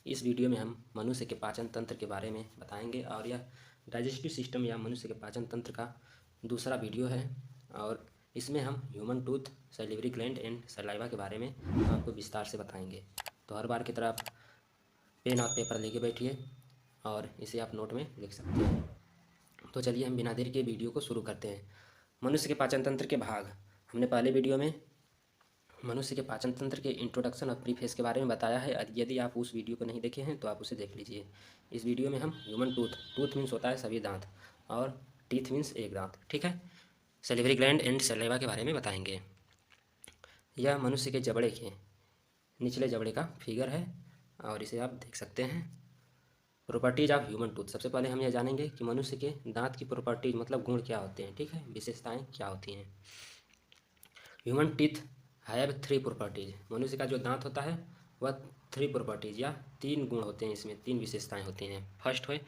इस वीडियो में हम मनुष्य के पाचन तंत्र के बारे में बताएंगे और यह डाइजेस्टिव सिस्टम या मनुष्य के पाचन तंत्र का दूसरा वीडियो है। और इसमें हम human tooth, salivary gland and saliva के बारे में आपको विस्तार से बताएंगे। तो हर बार की तरह आप पेन और पेपर लेके बैठिए और इसे आप नोट में लिख सकते हैं। तो चलिए हम बिना देर के वीडियो को शुरू करते हैं। मनुष्य के पाचन तंत्र के भाग। हमने पहले वीडियो में मनुष्य के पाचन तंत्र के इंट्रोडक्शन और प्रीफेस के बारे में बताया है। यदि आप उस वीडियो को नहीं देखे हैं तो आप उसे देख लीजिए। इस वीडियो में हम ह्यूमन टूथ मीन्स होता है सभी दांत, और टीथ मीन्स एक दांत, ठीक है। सैलिवरी ग्लैंड एंड सलाइवा के बारे में बताएंगे। यह मनुष्य के जबड़े के निचले जबड़े का फिगर है और इसे आप देख सकते हैं। Properties of human tooth. सबसे पहले हम यह जानेंगे कि मनुष्य के दांत की प्रॉपर्टीज मतलब गुण क्या होते हैं, ठीक है, विशेषताएं क्या होती हैं। Human teeth have 3 properties. मनुष्य का जो दांत होता है वह 3 प्रॉपर्टीज या 3 गुण होते हैं, इसमें 3 विशेषताएं होती हैं। फर्स्ट है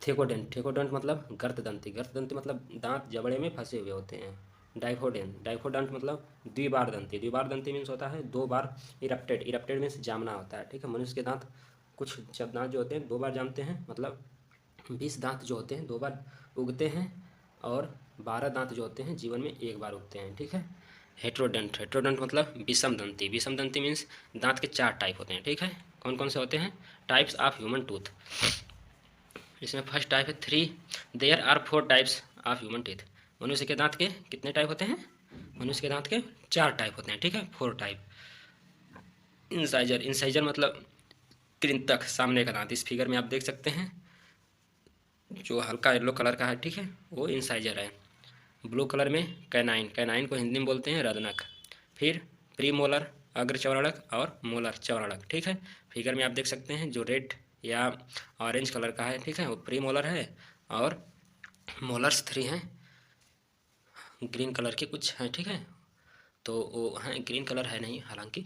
थेकोडेंट। थेकोडेंट मतलब गर्तदंती। गर्तदंती मतलब दांत जबड़े में फंसे हुए होते हैं। डाइफोडेंट। डाइफोडेंट मतलब द्विबार दंती। द्विबार दंती मीन्स होता है 2 बार इरप्टेड। इरप्टेड मीन्स जामना होता है, ठीक है। मनुष्य के दांत कुछ जब दांत जो होते हैं 2 बार जामते हैं, मतलब 20 दांत जो होते हैं 2 बार उगते हैं, और 12 दांत जो होते हैं जीवन में 1 बार उगते हैं, ठीक है। हेट्रोडेंट। हेट्रोडेंट मतलब विषम दंती। विषम दंती मीन्स दांत के 4 टाइप होते हैं, ठीक है। कौन कौन से होते हैं? Types of human tooth. इसमें फर्स्ट टाइप है 3। There are 4 types of human teeth. मनुष्य के दांत के कितने टाइप होते हैं? मनुष्य के दांत के 4 टाइप होते हैं, ठीक है, 4 टाइप। इंसाइजर। इंसाइजर मतलब कृंतक, सामने का दांत। इस फिगर में आप देख सकते हैं जो हल्का येलो कलर का है, ठीक है, वो इंसाइजर है। ब्लू कलर में कैनाइन। कैनाइन को हिंदी में बोलते हैं रदनक। फिर प्री मोलर अग्र चौड़क और मोलर चौड़क, ठीक है। फिगर में आप देख सकते हैं जो रेड या ऑरेंज कलर का है, ठीक है, वो प्री मोलर है, और मोलर्स 3 हैं, ग्रीन कलर के कुछ हैं, ठीक है। तो वो हैं, ग्रीन कलर है नहीं हालांकि,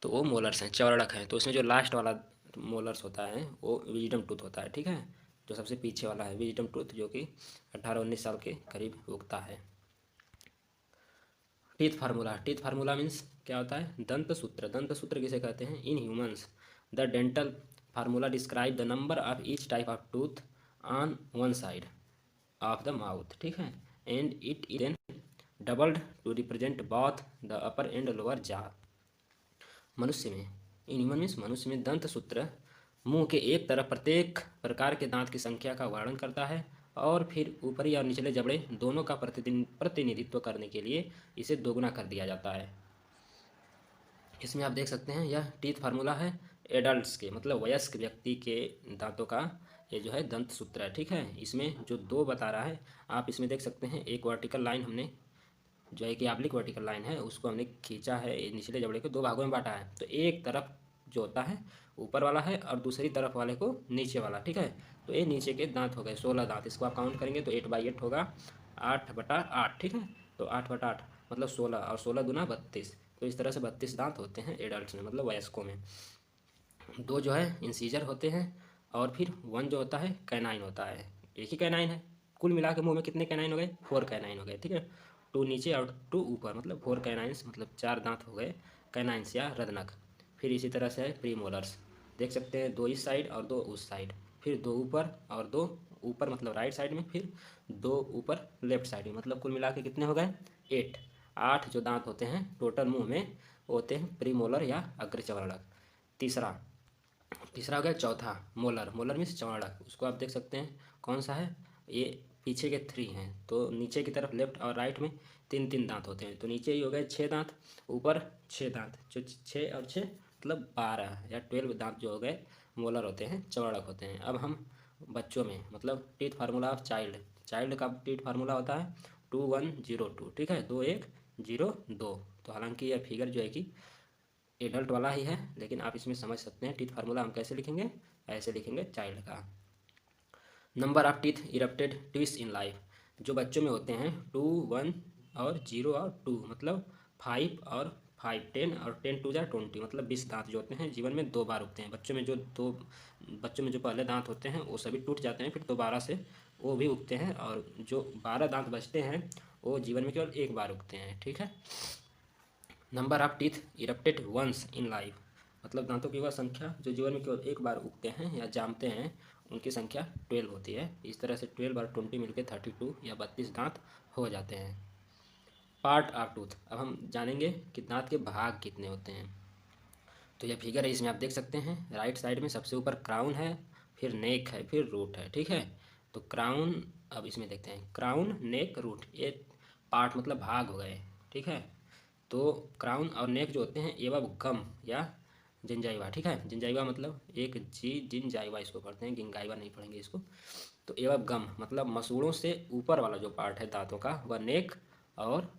तो वो मोलर्स हैं, चौड़क हैं। तो उसमें जो लास्ट वाला मोलर्स होता है वो विजडम टूथ होता है, ठीक है। जो सबसे पीछे वाला है विजडम टूथ, जो कि 18-19 साल के करीब उगता है। Teeth formula. Teeth formula means क्या होता है? दंत सूत्र। दंत सूत्र किसे कहते हैं? In humans the dental formula describe the number of each type of tooth on one side of the mouth, ठीक है, and it is then doubled to represent both the upper and lower jaw. मनुष्य में, in human means मनुष्य में दंत सूत्र मुंह के एक तरफ प्रत्येक प्रकार के दांत की संख्या का वर्णन करता है, और फिर ऊपरी और निचले जबड़े दोनों का प्रतिनिधित्व करने के लिए इसे दोगुना कर दिया जाता है। इसमें आप देख सकते हैं यह टीथ फार्मूला है एडल्ट्स के, मतलब वयस्क व्यक्ति के दांतों का ये जो है दंत सूत्र है, ठीक है। इसमें जो 2 बता रहा है, आप इसमें देख सकते हैं एक वर्टिकल लाइन हमने जो है कि ऑब्लिक वर्टिकल लाइन है उसको हमने खींचा है, निचले जबड़े को 2 भागों में बांटा है। तो एक तरफ जो होता है ऊपर वाला है और दूसरी तरफ वाले को नीचे वाला, ठीक है। तो ये नीचे के दांत हो गए 16 दांत। इसको आप काउंट करेंगे तो 8/8 होगा, 8/8, ठीक है। तो 8/8 मतलब 16, और 16 दूना 32। तो इस तरह से 32 दांत होते हैं एडल्ट में, मतलब वयस्कों में। 2 जो है इंसीजर होते हैं, और फिर 1 जो होता है कैनाइन होता है। एक ही कैनाइन है। कुल मिला के मुँह में कितने कैनाइन हो गए? 4 कैनाइन हो गए, ठीक है। 2 नीचे और 2 ऊपर, मतलब 4 कैनाइन्स, मतलब 4 दांत हो गए कैनाइन्स या रदनक। फिर इसी तरह से है प्रीमोलर्स। देख सकते हैं 2 इस साइड और 2 उस साइड, फिर 2 ऊपर और 2 ऊपर मतलब राइट साइड में, फिर 2 ऊपर लेफ्ट साइड में, मतलब कुल मिला के कितने हो गए? 8। 8 जो दांत होते हैं टोटल मुंह में होते हैं प्रीमोलर या अग्रचौड़क। तीसरा तीसरा हो गया चौथा मोलर। Molar means चौड़क। उसको आप देख सकते हैं कौन सा है, ये पीछे के 3 हैं। तो नीचे की तरफ लेफ्ट और राइट में 3-3 दांत होते हैं। तो नीचे ही हो गए 6 दांत, ऊपर 6 दांत, जो 6 और 6 मतलब 12 या 12 दांत जो हो गए मोलर होते हैं, चौड़क होते हैं। अब हम बच्चों में, मतलब teeth formula of child. Child का टीथ फार्मूला होता है 2102, ठीक है, 2102। तो हालांकि यह फिगर जो है कि एडल्ट वाला ही है, लेकिन आप इसमें समझ सकते हैं टीथ फार्मूला हम कैसे लिखेंगे, ऐसे लिखेंगे चाइल्ड का। Number of teeth erupted twist in life. जो बच्चों में होते हैं 2, 1 और 0 और 2, मतलब 5 और 5, 10 और 10 2 जा 20, मतलब 20 दांत जो होते हैं जीवन में 2 बार उगते हैं। बच्चों में जो पहले दांत होते हैं वो सभी टूट जाते हैं, फिर दोबारा से वो भी उगते हैं, और जो 12 दांत बचते हैं वो जीवन में केवल 1 बार उगते हैं, ठीक है। Number of teeth erupted once in life. मतलब दांतों की वह संख्या जो जीवन में केवल एक बार उगते हैं या जामते हैं, उनकी संख्या 12 होती है। इस तरह से 12 और 20 मिलकर 32 या 32 दांत हो जाते हैं। पार्ट ऑफ टूथ, अब हम जानेंगे कि दांत के भाग कितने होते हैं। तो यह फिगर है, इसमें आप देख सकते हैं राइट साइड में सबसे ऊपर क्राउन है, फिर नेक है, फिर रूट है, ठीक है। तो क्राउन, अब इसमें देखते हैं क्राउन, नेक, रूट, ये पार्ट मतलब भाग हो गए, ठीक है। तो क्राउन और नेक जो होते हैं एवं गम या जिंजाइवा, ठीक है। जिंजाइवा मतलब एक जी, जिंजाइवा इसको पढ़ते हैं, गिंगाइवा नहीं पढ़ेंगे इसको। तो एवं गम मतलब मसूड़ों से ऊपर वाला जो पार्ट है दांतों का वह नेक और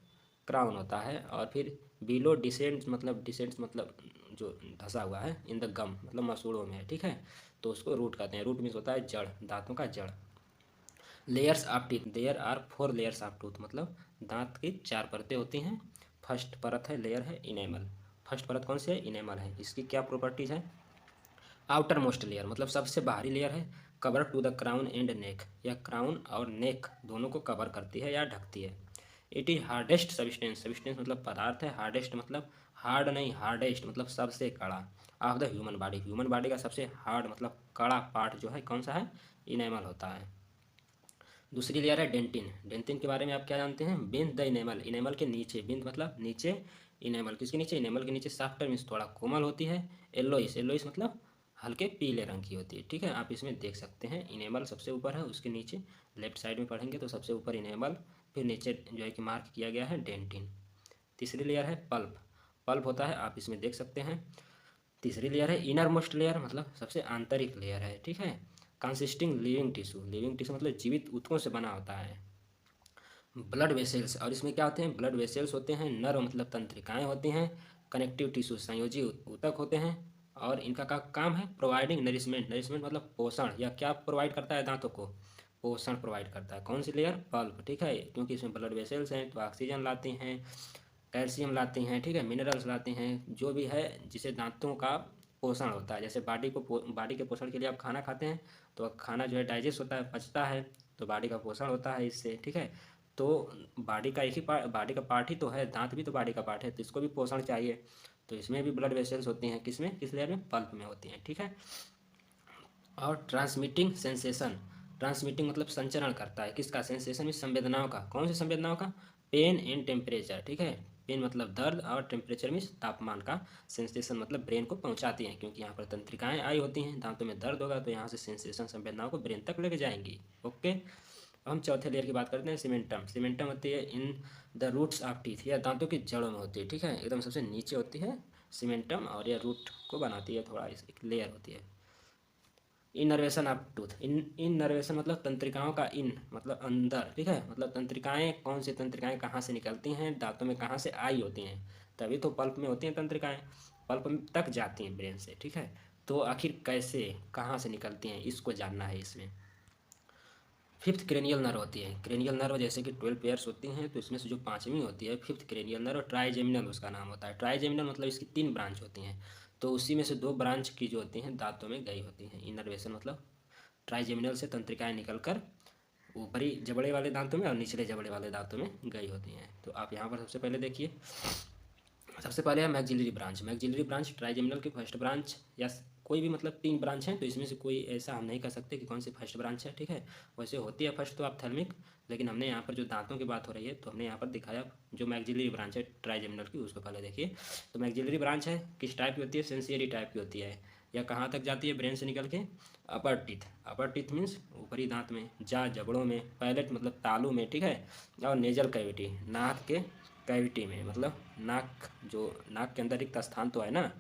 क्राउन होता है। और फिर बिलो डिसेंट्स मतलब जो धंसा हुआ है इन द गम मतलब मसूड़ों में है, ठीक है। तो उसको रूट कहते हैं। रूट मीन्स होता है जड़, दांतों का जड़। Layers of teeth, there are 4 layers of tooth, मतलब दांत की 4 परतें होती हैं। फर्स्ट परत है, लेयर है इनेमल। फर्स्ट परत कौन सी है? इनेमल है। इसकी क्या प्रॉपर्टीज है? आउटर मोस्ट लेयर मतलब सबसे बाहरी लेयर है। Cover to the crown and neck, यह क्राउन और नेक दोनों को कवर करती है या ढकती है। It is hardest substance, substance मतलब पदार्थ है, हार्डेस्ट मतलब हार्ड नहीं, हार्डेस्ट मतलब सबसे कड़ा, of the human body, human body का सबसे हार्ड मतलब कड़ा पार्ट जो है कौन सा है? इनेमल होता है। दूसरी लेयर है डेंटिन। डेंटिन के बारे में आप क्या जानते हैं? बिंद द इनेमल, इनेमल के नीचे, बिंद मतलब नीचे, इनेमल किसके नीचे? इनेमल के नीचे सॉफ्टर मीन्स थोड़ा कोमल होती है। येलोइस, येलोइस मतलब हल्के पीले रंग की होती है, ठीक है। आप इसमें देख सकते हैं इनेमल सबसे ऊपर है, उसके नीचे लेफ्ट साइड में पढ़ेंगे तो सबसे ऊपर इनेमल, फिर नीचे जो है कि मार्क किया गया है डेंटिन। तीसरी लेयर है पल्प, पल्प होता है, आप इसमें देख सकते हैं। तीसरी लेयर है इनर मोस्ट लेयर, मतलब सबसे आंतरिक लेयर है, ठीक है। Consisting living tissue, living tissue मतलब जीवित ऊतकों से बना होता है। ब्लड वेसल्स, और इसमें क्या होते हैं? ब्लड वेसल्स होते हैं। नर्व मतलब तंत्रिकाएं होती हैं। कनेक्टिव टिश्यू संयोजी ऊतक होते हैं। और इनका काम है प्रोवाइडिंग नरिशमेंट, नरिशमेंट मतलब पोषण, या क्या प्रोवाइड करता है दांतों को? पोषण प्रोवाइड करता है। कौन सी लेयर? पल्प, ठीक है। क्योंकि इसमें ब्लड वेसल्स हैं तो ऑक्सीजन लाते हैं, कैल्शियम लाते हैं, ठीक है, मिनरल्स लाते हैं, जो भी है जिसे दांतों का पोषण होता है। जैसे बॉडी के पोषण के लिए आप खाना खाते हैं तो खाना जो है डाइजेस्ट होता है, पचता है, तो बॉडी का पोषण होता है इससे, ठीक है। तो बॉडी का एक ही पार्ट, बॉडी का पार्ट ही तो है, दांत भी तो बॉडी का पार्ट है, तो इसको भी पोषण चाहिए। तो इसमें भी ब्लड वेसल्स होती हैं, किसमें? किस लेयर में? पल्प में होती हैं, ठीक है। और ट्रांसमिटिंग सेंसेशन, ट्रांसमिटिंग मतलब संचरण करता है, किसका? सेंसेशन में संवेदनाओं का। कौन सी संवेदनाओं का? पेन एंड टेम्परेचर, ठीक है। पेन मतलब दर्द और टेम्परेचर में तापमान का। सेंसेशन मतलब ब्रेन को पहुंचाती हैं, क्योंकि यहाँ पर तंत्रिकाएं आई होती हैं, दांतों में दर्द होगा तो यहाँ से सेंसेशन संवेदनाओं को ब्रेन तक लेके जाएंगी। ओके, अब हम चौथे लेयर की बात करते हैं, सीमेंटम। सीमेंटम होती है in the roots of teeth, या दांतों की जड़ों में होती है, ठीक है, एकदम सबसे नीचे होती है सीमेंटम, और यह रूट को बनाती है, थोड़ा एक लेयर होती है। इनर्वेशन ऑफ टूथ, इनर्वेशन मतलब तंत्रिकाओं का, इन मतलब अंदर, ठीक है, मतलब तंत्रिकाएं, कौन सी तंत्रिकाएं कहाँ से निकलती हैं? दांतों में कहाँ से आई होती हैं? तभी तो पल्प में होती हैं तंत्रिकाएं, पल्प तक जाती हैं ब्रेन से, ठीक है। तो आखिर कैसे, कहाँ से निकलती हैं, इसको जानना है इसमें। फिफ्थ क्रेनियल नर्व होती है। क्रेनियल नर्व जैसे कि 12 पेयर्स होती हैं, तो इसमें से जो पांचवी होती है फिफ्थ क्रेनियल नर्व, ट्राइजेमिनल उसका नाम होता है। ट्राइजेमिनल मतलब इसकी 3 ब्रांच होती हैं, तो उसी में से 2 ब्रांच की जो होती हैं दांतों में गई होती हैं। इनर्वेशन मतलब ट्राइजेमिनल से तंत्रिकाएं निकलकर ऊपरी जबड़े वाले दांतों में और निचले जबड़े वाले दांतों में गई होती हैं। तो आप यहाँ पर सबसे पहले देखिए, सबसे पहले है maxillary branch. Maxillary branch trigeminal की फर्स्ट ब्रांच, या कोई भी मतलब 3 ब्रांच हैं, तो इसमें से कोई ऐसा हम नहीं कह सकते कि कौन सी फर्स्ट ब्रांच है, ठीक है। वैसे होती है फर्स्ट तो ऑप्थेल्मिक, लेकिन हमने यहाँ पर जो दांतों की बात हो रही है तो हमने यहाँ पर दिखाया जो मैक्सिलरी ब्रांच है ट्राइजेमिनल की, उसको पहले देखिए। तो मैक्सिलरी ब्रांच है, किस टाइप की होती है? सेंसियरी टाइप की होती है। या कहाँ तक जाती है ब्रेन से निकल के? अपर टीथ, अपर टीथ मीन्स ऊपरी दांत में, जा जबड़ों में, पैलेट मतलब तालू में, ठीक है। और नेजल कैविटी, नाक के कैविटी में, मतलब नाक, जो नाक के अंदर रिक्त स्थान तो है ना,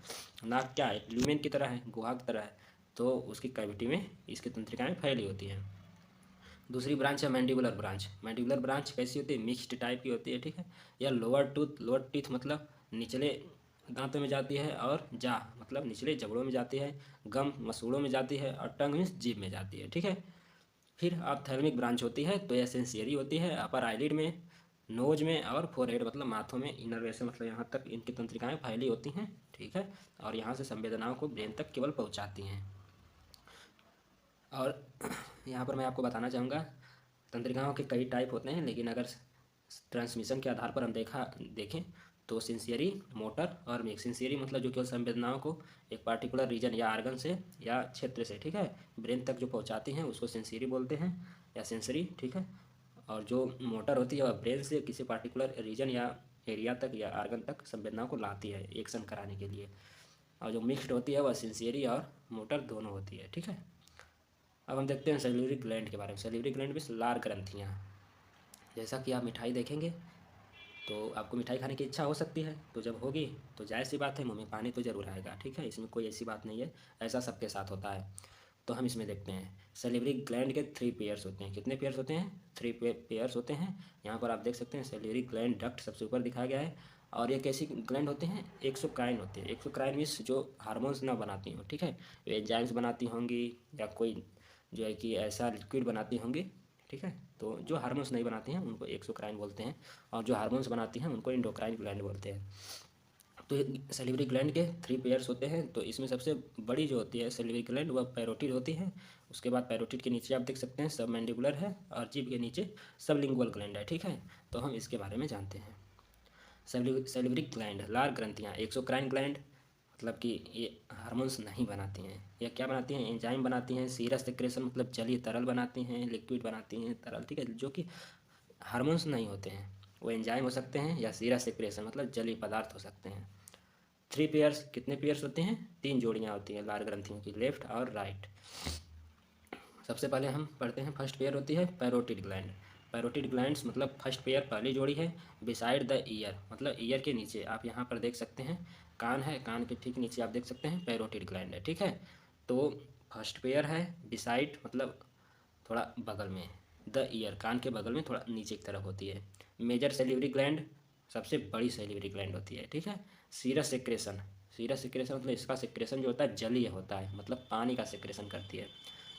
नाक क्या है? ल्यूमेन की तरह है, गुहा की तरह है, तो उसकी कैविटी में इसकी तंत्रिकाएं फैली होती हैं। दूसरी ब्रांच है मैंडिबुलर ब्रांच। मैंडिबुलर ब्रांच कैसी होती है? मिक्स्ड टाइप की होती है, ठीक है। या लोअर टूथ, लोअर टीथ मतलब निचले दांतों में जाती है, और जा मतलब निचले जबड़ों में जाती है, गम मसूड़ों में जाती है, और टंग मीन्स जीभ में जाती है, ठीक है। फिर ऑप्थेल्मिक ब्रांच होती है, तो यह सेंसियरी होती है, अपर आईलिड में, नोज में, और फोरहेड मतलब माथों में, इनरवेशन मतलब यहाँ तक इनकी तंत्रिकाएं फैली होती हैं, ठीक है। और यहाँ से संवेदनाओं को ब्रेन तक केवल पहुँचाती हैं। और यहाँ पर मैं आपको बताना चाहूँगा, तंत्रिकाओं के कई टाइप होते हैं, लेकिन अगर ट्रांसमिशन के आधार पर हम देखें तो सेंसरी, मोटर और मिक्स। सेंसरी मतलब जो केवल संवेदनाओं को एक पार्टिकुलर रीजन या आर्गन से या क्षेत्र से, ठीक है, ब्रेन तक जो पहुंचाती हैं उसको सेंसरी बोलते हैं या सेंसरी, ठीक है। और जो मोटर होती है वह ब्रेन से किसी पार्टिकुलर रीजन या एरिया तक या आर्गन तक संवेदनाओं को लाती है एक्शन कराने के लिए। और जो मिक्स्ड होती है वह सेंसरी और मोटर दोनों होती है, ठीक है। अब हम देखते हैं सैलिवरी ग्लैंड के बारे में। सैलिवरी ग्लैंड में लार ग्रंथियाँ। जैसा कि आप मिठाई देखेंगे तो आपको मिठाई खाने की इच्छा हो सकती है, तो जब होगी तो जाहिर सी बात है मुंह में पानी तो ज़रूर आएगा, ठीक है। इसमें कोई ऐसी बात नहीं है, ऐसा सबके साथ होता है। तो हम इसमें देखते हैं सैलिवरी ग्लैंड के 3 पेयर्स होते हैं। कितने पेयर्स होते हैं? 3 पेयर्स होते हैं। यहाँ पर आप देख सकते हैं सैलिवरी ग्लैंड डक्ट सबसे ऊपर दिखाया गया है। और ये कैसी ग्लैंड होते हैं? एक्सोक्राइन होते हैं। एक्सोक्राइन मीन्स जो हार्मोन्स ना बनाती हों, ठीक है, एंजाइम्स बनाती होंगी या कोई जो है कि ऐसा लिक्विड बनाती होंगी, ठीक है। तो जो हार्मोन्स नहीं बनाती हैं उनको एक्सोक्राइन बोलते हैं, और जो हार्मोन्स बनाती हैं उनको एंडोक्राइन ग्लैंड बोलते हैं। तो सैलिवरी ग्लैंड के 3 पेयर्स होते हैं। तो इसमें सबसे बड़ी जो होती है सैलिवरी ग्लैंड वह पैरोटिड होती है। उसके बाद पैरोटिड के नीचे आप देख सकते हैं सब मैंडिबुलर है, और जीभ के नीचे सबलिंगुअल ग्लैंड है, ठीक है। तो हम इसके बारे में जानते हैं। सैलिवरी ग्लैंड, लार ग्रंथियाँ। एक्सोक्राइन ग्लैंड मतलब कि ये हार्मोन्स नहीं बनाती हैं। ये क्या बनाती हैं? एंजाइम बनाती हैं। सीरस सेक्रेशन मतलब जलीय तरल बनाती हैं, लिक्विड बनाती हैं, तरल, ठीक है, जो कि हार्मोन्स नहीं होते हैं। वो एंजाइम हो सकते हैं या सीरस सेक्रेशन मतलब जलीय पदार्थ हो सकते हैं। 3 पेयर्स, कितने पेयर्स होते हैं? 3 जोड़ियाँ होती हैं लार ग्रंथियों की, लेफ्ट और राइट। सबसे पहले हम पढ़ते हैं फर्स्ट पेयर होती है पैरोटिड ग्लैंड। पैरोटिड ग्लैंड्स मतलब फर्स्ट पेयर पहली जोड़ी है। बिसाइड द ईयर मतलब ईयर के नीचे, आप यहाँ पर देख सकते हैं कान है, कान के ठीक नीचे आप देख सकते हैं पैरोटिड ग्लैंड है, ठीक है। तो फर्स्ट पेयर है, बिसाइड मतलब थोड़ा बगल में, द ईयर कान के बगल में थोड़ा नीचे की तरफ होती है। मेजर सैलिवरी ग्लैंड सबसे बड़ी सैलिवरी ग्लैंड होती है, ठीक है। सीरस सेक्रेशन, सीरस सेक्रेशन मतलब इसका सेक्रेशन जो होता है जलीय होता है, मतलब पानी का सेक्रेशन करती है,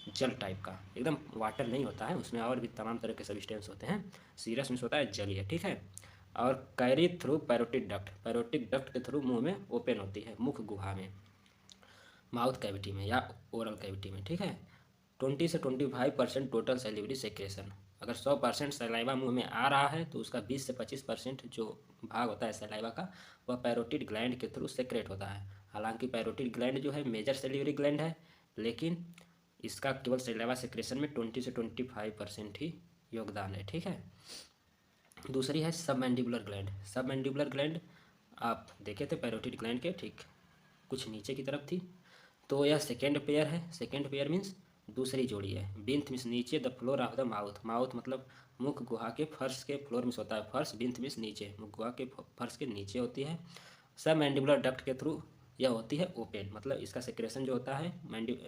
जल टाइप का, एकदम वाटर नहीं होता है, उसमें और भी तमाम तरह के सब्सटेंस होते हैं। सीरस में होता है जलीय, ठीक है। और carry through parotid duct, parotid duct के थ्रू मुंह में ओपन होती है, मुख गुहा में, माउथ कैविटी में या ओरल कैविटी में, ठीक है। 20 से 25% टोटल सैलिवरी सेक्रेशन। अगर 100% सलाइवा मुंह में आ रहा है तो उसका 20 से 25% जो भाग होता है सलाइवा का वह पैरोटिड ग्लैंड के थ्रू सेक्रेट होता है। हालांकि पैरोटिड ग्लैंड जो है मेजर सैलिवरी ग्लैंड है, लेकिन इसका केवल सलाइवा सेक्रेशन में 20 से 25% ही योगदान है, ठीक है। दूसरी है सबमैंडिबुलर ग्लैंड। सबमैंडिबुलर ग्लैंड आप देखे थे पैरोटिड ग्लैंड के ठीक कुछ नीचे की तरफ थी। तो यह सेकेंड पेयर है। सेकेंड पेयर मीन्स दूसरी जोड़ी है। बिंथ मीन्स नीचे, the floor of the mouth, mouth मतलब मुख गुहा के फर्श के फ्लोर में होता है फर्श, बिंथ मीन्स नीचे, मुख गुहा के फर्श के नीचे होती है। सब मैंडिबुलर डक्ट के थ्रू यह होती है ओपन, मतलब इसका सेक्रेशन जो होता है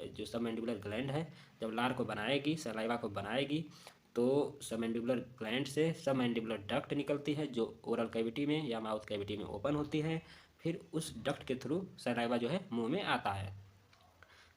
जो सब मैंडिबुलर ग्लैंड है जब लार को बनाएगी, सलाइवा को बनाएगी, तो सब मैंडिबुलर ग्लैंड से सब मैंडिबुलर डक्ट निकलती है जो ओरल कैविटी में या माउथ कैविटी में ओपन होती है। फिर उस डक्ट के थ्रू सलाइवा जो है मुंह में आता है।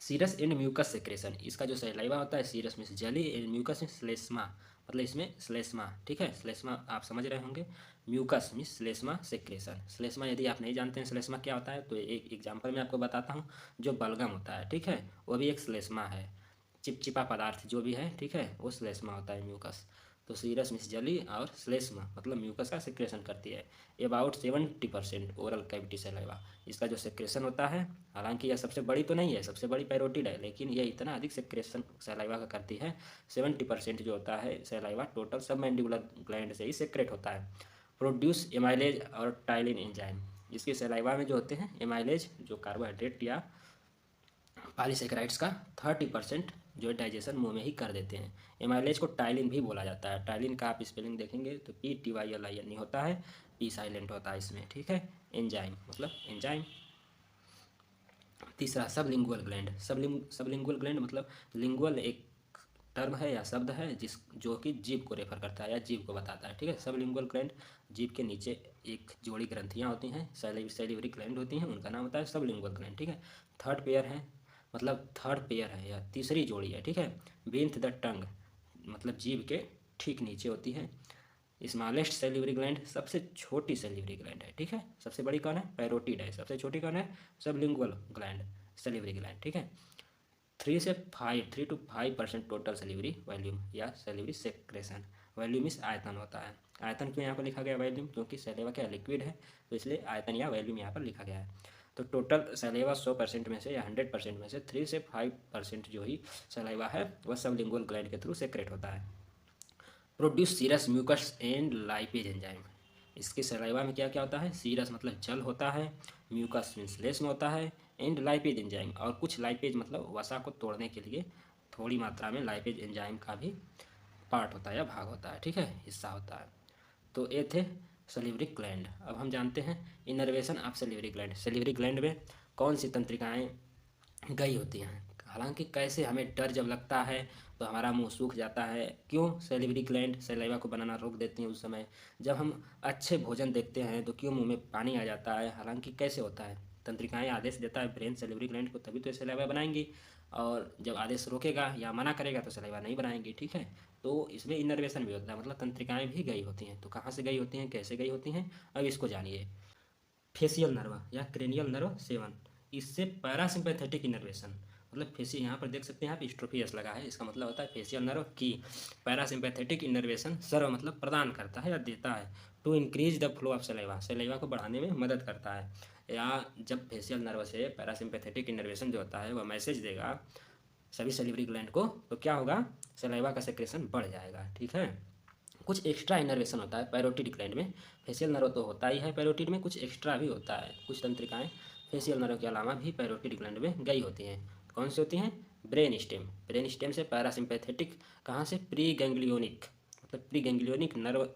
सीरस एंड म्यूकस सेक्रेशन, इसका जो सलाइवा होता है सीरस में जली, एंड म्यूकस में श्लेष्मा, मतलब इसमें श्लेष्मा, ठीक है, श्लेष्मा आप समझ रहे होंगे। म्यूकस मीन श्लेष्मा सेक्रेशन। श्लेष्मा यदि आप नहीं जानते हैं श्लेष्मा क्या होता है तो एक एग्जांपल मैं आपको बताता हूँ। जो बलगम होता है, ठीक है, वो भी एक श्लेष्मा है, चिपचिपा पदार्थ जो भी है, ठीक है, वो श्लेष्मा होता है म्यूकस। तो सीरस मीन्स जली और श्लेष्मा मतलब म्यूकस का सेक्रेशन करती है। अबाउट 70% ओरल कैविटी सलाइवा, इसका जो सेक्रेशन होता है, हालांकि यह सबसे बड़ी तो नहीं है, सबसे बड़ी पैरोटिड है, लेकिन यह इतना अधिक सेक्रेशन सलाइवा का करती है। 70% जो होता है सलाइवा टोटल सब मैंडिबुलर ग्लैंड से ही सेक्रेट होता है। प्रोड्यूस एमाइलेज और टाइलिन एंजाइम, इसके सलाइवा में जो होते हैं एमाइलेज जो कार्बोहाइड्रेट या पॉलीसेकेराइड्स का 30% जो डाइजेशन मुंह में ही कर देते हैं। एमाइलेज को टाइलिन भी बोला जाता है। टाइलिन का आप स्पेलिंग देखेंगे तो PTYLIN नहीं होता है, P साइलेंट होता है इसमें, ठीक है। एंजाइम मतलब एंजाइम। तीसरा सबलिंगुअल ग्लैंड। सबलिंगुअल ग्लैंड मतलब लिंगुअल एक टर्म है या शब्द है जिस जो कि जीभ को रेफर करता है या जीभ को बताता है, ठीक है। सबलिंगुअल ग्लैंड, जीभ के नीचे एक जोड़ी ग्रंथियाँ होती हैं, सैलिवरी ग्लैंड होती हैं, उनका नाम होता है सबलिंगुअल ग्लैंड, ठीक है। थर्ड पेयर है मतलब थर्ड पेयर है या तीसरी जोड़ी है, ठीक है। बीन्थ द टंग मतलब जीभ के ठीक नीचे होती है। स्मॉलेस्ट सैलिवरी ग्लैंड सबसे छोटी सैलिवरी ग्लैंड है, ठीक है। सबसे बड़ी कौन है? पैरोटिड है। सबसे छोटी कौन है? सबलिंगुअल ग्लैंड, सैलिवरी ग्लैंड, ठीक है। 3 to 5% टोटल सैलिवरी वॉल्यूम या सैलिवरी सेक्रेशन। वॉल्यूम इस आयतन होता है। आयतन क्यों यहाँ पर लिखा गया वॉल्यूम, क्योंकि सैलेवा क्या लिक्विड है, तो इसलिए आयतन या वॉल्यूम यहाँ पर लिखा गया है। तो टोटल सैलेवा 100% में से या 100% में से 3 से 5% जो ही सैलेवा है वह सबलिंगुअल ग्लैंड के थ्रू सेक्रेट होता है। Produce serous mucus and lipase enzyme. इसके सलाइवा में क्या क्या होता है, सीरस मतलब जल होता है, म्यूकस मीन्स लेस में होता है, एंड लाइपेज एंजाइम और कुछ लाइपेज मतलब वसा को तोड़ने के लिए थोड़ी मात्रा में लाइपेज एंजाइम का भी पार्ट होता है या भाग होता है, ठीक है, हिस्सा होता है। तो ये थे सलिवरी ग्लैंड। अब हम जानते हैं innervation of salivary gland. Salivary gland में कौन सी तंत्रिकाएँ गई होती हैं। हालांकि कैसे हमें डर जब लगता है तो हमारा मुंह सूख जाता है, क्यों, सैलिवरी ग्लैंड सलाइवा को बनाना रोक देती हैं उस समय। जब हम अच्छे भोजन देखते हैं तो क्यों मुंह में पानी आ जाता है, हालांकि कैसे होता है, तंत्रिकाएं आदेश देता है ब्रेन सैलिवरी ग्लैंड को, तभी तो सलाइवा बनाएंगी, और जब आदेश रोकेगा या मना करेगा तो सलाइवा नहीं बनाएंगी, ठीक है। तो इसमें इनर्वेशन भी होता है, मतलब तंत्रिकाएं भी गई होती हैं। तो कहाँ से गई होती हैं, कैसे गई होती हैं, अब इसको जानिए। फेशियल नर्व या क्रेनियल नर्व 7, इससे पैरासिम्पैथेटिक इनर्वेशन, मतलब फेसियल, यहाँ पर देख सकते हैं आप स्ट्रोफियस लगा है, इसका मतलब होता है फेशियल नर्व की पैरासिम्पैथेटिक इनर्वेशन सर्व मतलब प्रदान करता है या देता है, to increase the flow of saliva, saliva को बढ़ाने में मदद करता है। या जब फेशियल नर्व से पैरासिम्पैथेटिक इनर्वेशन जो होता है वह मैसेज देगा सभी सलिवरी ग्लैंड को, तो क्या होगा, सलाइवा का सेक्रेशन बढ़ जाएगा, ठीक है। कुछ एक्स्ट्रा इनर्वेशन होता है पैरोटिड ग्लैंड में, फेशियल नर्व तो होता ही है पैरोटिड में, कुछ एक्स्ट्रा भी होता है, कुछ तंत्रिकाएं फेशियल नर्व के अलावा भी पैरोटिड ग्लैंड में गई होती हैं। कौन सी होती हैं, ब्रेन स्टेम, ब्रेन स्टेम से पैरासिम्पैथेटिक, कहाँ से, प्री गैंग्लियोनिक, मतलब प्री गैंग्लियोनिक नर्व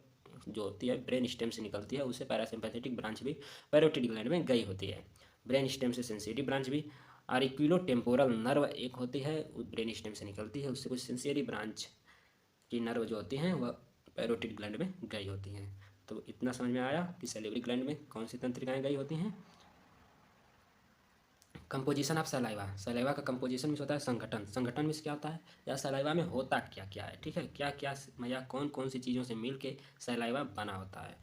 जो होती है ब्रेन स्टेम से निकलती है, उससे पैरासिम्पैथेटिक ब्रांच भी पैरोटिड ग्लैंड में गई होती है। ब्रेन स्टेम से सेंसिटी ब्रांच भी, आरिक्यूलो टेम्पोरल नर्व एक होती है, ब्रेन स्टेम से निकलती है, उससे कुछ सेंसियरी ब्रांच की नर्व जो होती हैं वह पैरोटिड ग्लैंड में गई होती हैं। तो इतना समझ में आया कि सैलिवरी ग्लैंड में कौन सी तंत्रिकाएं गई होती हैं। कंपोजिशन ऑफ सलाइवा, सलाइवा का कंपोजिशन में होता है संगठन, संगठन में क्या होता है या सलाइवा में होता क्या क्या है, ठीक है, क्या क्या या कौन कौन सी चीज़ों से मिल के सलाइवा बना होता है।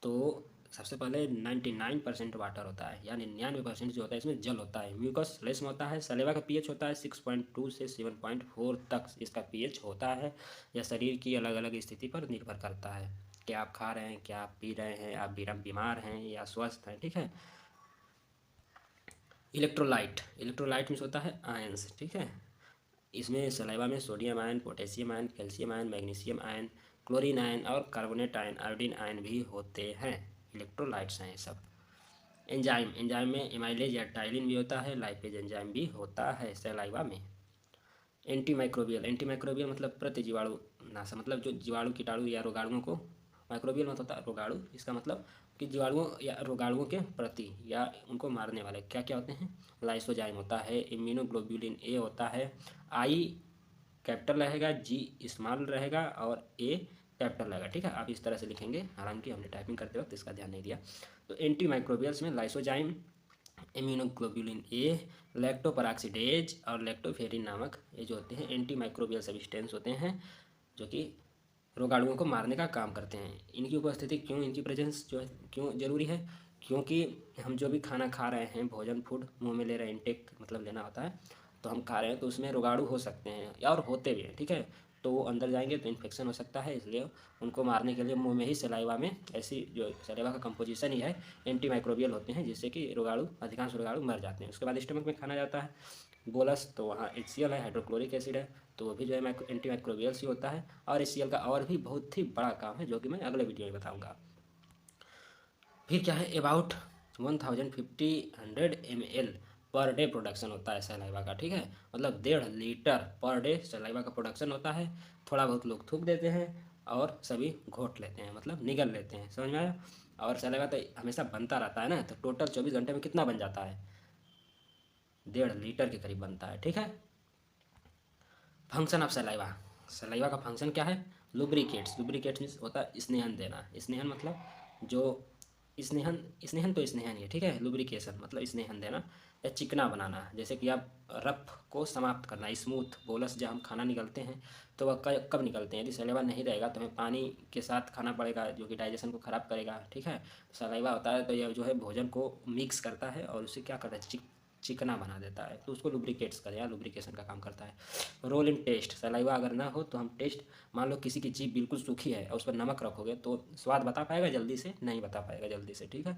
तो सबसे पहले 99% वाटर होता है, या 99% जो होता है इसमें जल होता है, म्यूकस लेस में होता है, सलेवा का पीएच होता है 6.2 से 7.4 तक इसका पीएच होता है। यह शरीर की अलग अलग स्थिति पर निर्भर करता है, क्या आप खा रहे हैं, क्या आप पी रहे हैं, आप बीमार हैं या स्वस्थ हैं, ठीक है। इलेक्ट्रोलाइट, इलेक्ट्रोलाइट में होता है आयंस, ठीक है। इसमें सलाइवा में sodium ion, potassium ion, calcium ion, magnesium ion, chlorine ion और कार्बोनेट आयन, आयोडीन आयन भी होते हैं, इलेक्ट्रोलाइट्स हैं ये सब। एंजाइम, एंजाइम में एमाइलेज या टाइलिन भी होता है, लाइपेज एंजाइम भी होता है सलाइवा में। एंटी माइक्रोबियल, एंटी माइक्रोबियल मतलब प्रतिजीवाणु नाशक, मतलब जो जीवाणु कीटाणु या रोगाणुओं को, माइक्रोबियल मतलब होता है रोगाणु, इसका मतलब कि जीवाणुओं या रोगाणुओं के प्रति या उनको मारने वाले क्या क्या होते हैं, लाइसोजाइम होता है, इम्यूनोग्लोब्यूलिन ए होता है, आई कैपिटल रहेगा, जी स्मॉल रहेगा और ए कैपिटल रहेगा, ठीक है। आप इस तरह से लिखेंगे, हालांकि हमने टाइपिंग करते वक्त इसका ध्यान नहीं दिया। तो एंटी माइक्रोबियल्स में लाइसोजाइम, इम्यूनोग्लोब्यूलिन ए, लैक्टोपराक्सीडेज और लैक्टोफेरिन नामक ये जो होते हैं एंटी माइक्रोबियल सब्सटेंस होते हैं, जो कि रोगाणुओं को मारने का काम करते हैं। इनकी उपस्थिति क्यों, इनकी प्रेजेंस जो है क्यों ज़रूरी है, क्योंकि हम जो भी खाना खा रहे हैं, भोजन फूड मुंह में ले रहे हैं, इंटेक मतलब लेना होता है, तो हम खा रहे हैं तो उसमें रोगाणु हो सकते हैं या और होते भी हैं, ठीक है। तो वो अंदर जाएंगे तो इन्फेक्शन हो सकता है, इसलिए उनको मारने के लिए मुंह में ही सलाइवा में ऐसी जो सलाइवा का कंपोजिशन ही है एंटी माइक्रोबियल होते हैं, जिससे कि रोगाणु, अधिकांश रोगाणु मर जाते हैं। उसके बाद स्टमक में खाना जाता है बोलस, तो वहाँ HCl है, हाइड्रोक्लोरिक एसिड है, तो वो भी जो है एंटी माइक्रोबियल्स ही होता है। और HCl का और भी बहुत ही बड़ा काम है जो कि मैं अगले वीडियो में बताऊँगा। फिर क्या है, about 1050 ml per day production होता है सलाइवा का, ठीक है, मतलब 1.5 लीटर पर डे सलाइवा का प्रोडक्शन होता है। थोड़ा बहुत लोग थूक देते हैं और सभी घोट लेते हैं, मतलब निगल लेते हैं, समझ में आया। और सलाइवा तो हमेशा बनता रहता है ना, तो टोटल 24 घंटे में कितना बन जाता है, 1.5 लीटर के करीब बनता है, ठीक है। फंक्शन ऑफ सलाइवा, सलाइवा का फंक्शन क्या है, लुब्रिकेट्स, लुब्रिकेट्स मीन्स होता है स्नेहन देना, स्नेहन मतलब जो स्नेहन, स्नेहन तो स्नेहन ही है, ठीक है, लुब्रिकेशन मतलब स्नेहन देना या चिकना बनाना, जैसे कि आप रफ को समाप्त करना, स्मूथ बोलस जब हम खाना निकलते हैं तो वह कब निकलते हैं, यदि सलाइवा नहीं रहेगा तो हमें पानी के साथ खाना पड़ेगा जो कि डाइजेशन को ख़राब करेगा, ठीक है। सलाइवा होता है तो यह जो है भोजन को मिक्स करता है और उसे क्या करता है, चिकना बना देता है, तो उसको लुब्रिकेट्स कर या लुब्रिकेशन का काम करता है। रोल इन टेस्ट, सलाइवा अगर ना हो तो हम टेस्ट, मान लो किसी की जीभ बिल्कुल सूखी है और उस पर नमक रखोगे तो स्वाद बता पाएगा जल्दी से? नहीं बता पाएगा जल्दी से, ठीक है।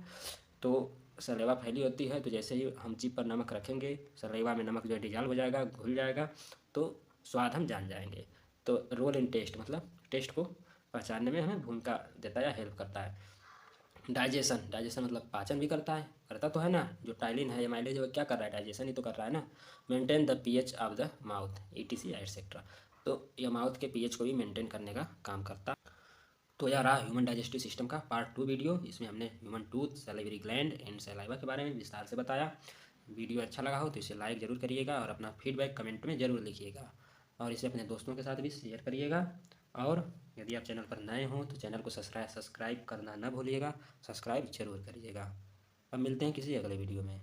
तो सलाइवा फैली होती है, तो जैसे ही हम जीभ पर नमक रखेंगे सलाइवा में नमक जो है डिजॉल्व हो जाएगा, घुल जाएगा, तो स्वाद हम जान जाएंगे। तो रोल इन टेस्ट मतलब टेस्ट को पहचानने में हमें भूमिका देता है या हेल्प करता है। डाइजेशन, डाइजेशन मतलब पाचन भी करता है, करता तो है ना, जो टाइलिन है या माइलेज है क्या कर रहा है? डाइजेशन ही तो कर रहा है ना। Maintain the pH of the mouth etc etcetera, तो यह माउथ के पीएच को भी मेंटेन करने का काम करता है। तो यह रहा ह्यूमन डाइजेस्टिव सिस्टम का पार्ट 2 वीडियो। इसमें हमने human tooth, salivary gland and saliva के बारे में विस्तार से बताया। वीडियो अच्छा लगा हो तो इसे लाइक ज़रूर करिएगा और अपना फीडबैक कमेंट में ज़रूर लिखिएगा, और इसे अपने दोस्तों के साथ भी शेयर करिएगा। और यदि आप चैनल पर नए हों तो चैनल को सब्सक्राइब करना न भूलिएगा, सब्सक्राइब जरूर करिएगा। अब मिलते हैं किसी अगले वीडियो में।